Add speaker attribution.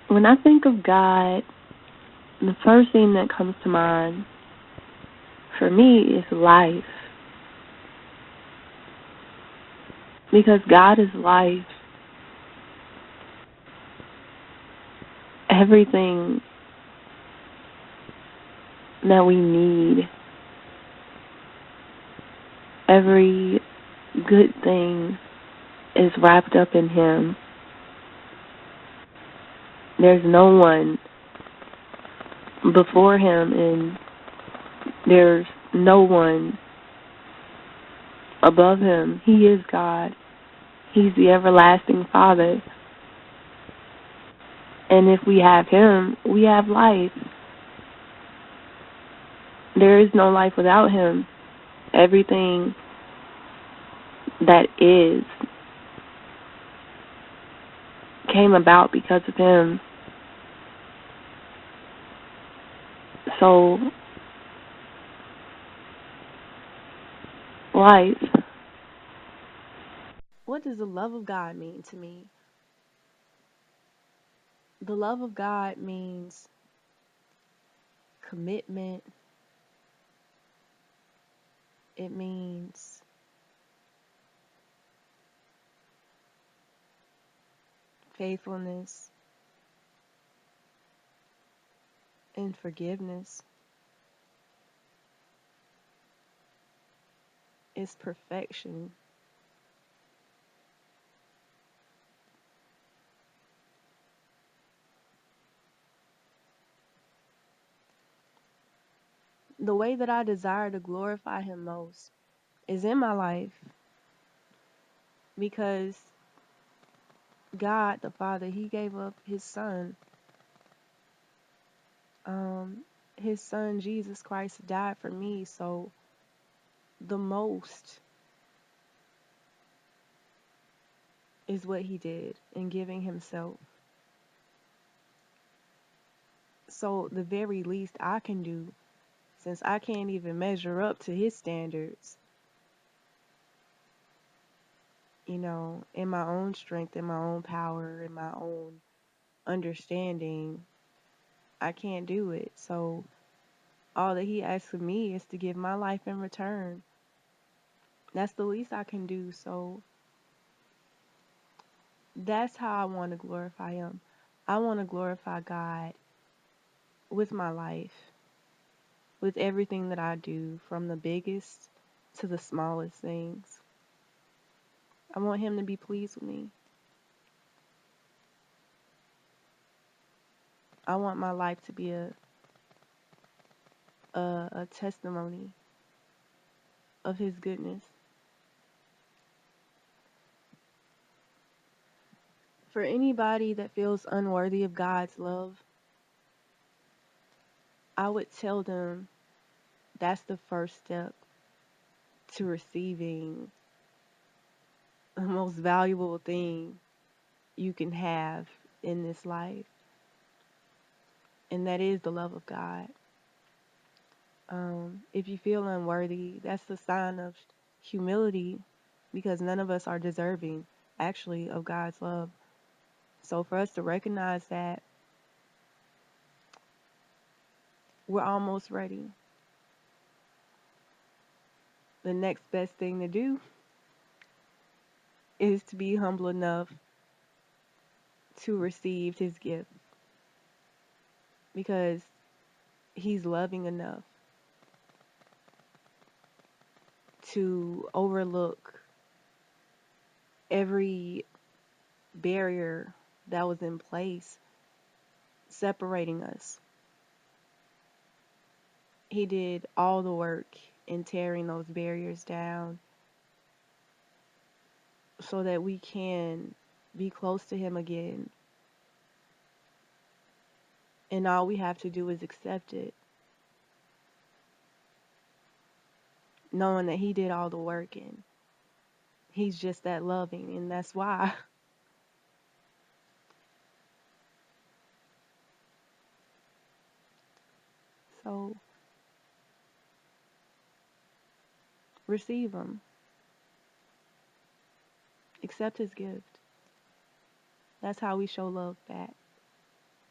Speaker 1: When I think of God, the first thing that comes to mind for me is life. Because God is life. Everything that we need, every good thing is wrapped up in Him. There's no one before Him, and there's no one above Him. He is God. He's the everlasting Father. And if we have Him, we have life. There is no life without Him. Everything that is came about because of Him. So, life. What does the love of God mean to me? The love of God means commitment. It means faithfulness and forgiveness. It's perfection. The way that I desire to glorify Him most is in my life, because God, the Father, He gave up His Son. His Son, Jesus Christ, died for me. So the most is what He did in giving Himself. So the very least I can do, since I can't even measure up to His standards, in my own strength, in my own power, in my own understanding, I can't do it. So all that He asks of me is to give my life in return. That's the least I can do. So that's how I want to glorify Him. I want to glorify God with my life, with everything that I do, from the biggest to the smallest things. I want Him to be pleased with me. I want my life to be a testimony of His goodness. For anybody that feels unworthy of God's love, I would tell them that's the first step to receiving the most valuable thing you can have in this life, and that is the love of God. If you feel unworthy, that's the sign of humility, because none of us are deserving, actually, of God's love. So for us to recognize that, we're almost ready. The next best thing to do is to be humble enough to receive His gift, because He's loving enough to overlook every barrier that was in place separating us. He did all the work in tearing those barriers down so that we can be close to Him again. And all we have to do is accept it, knowing that He did all the work, and He's just that loving, and that's why. So receive Him. Accept His gift. That's how we show love back.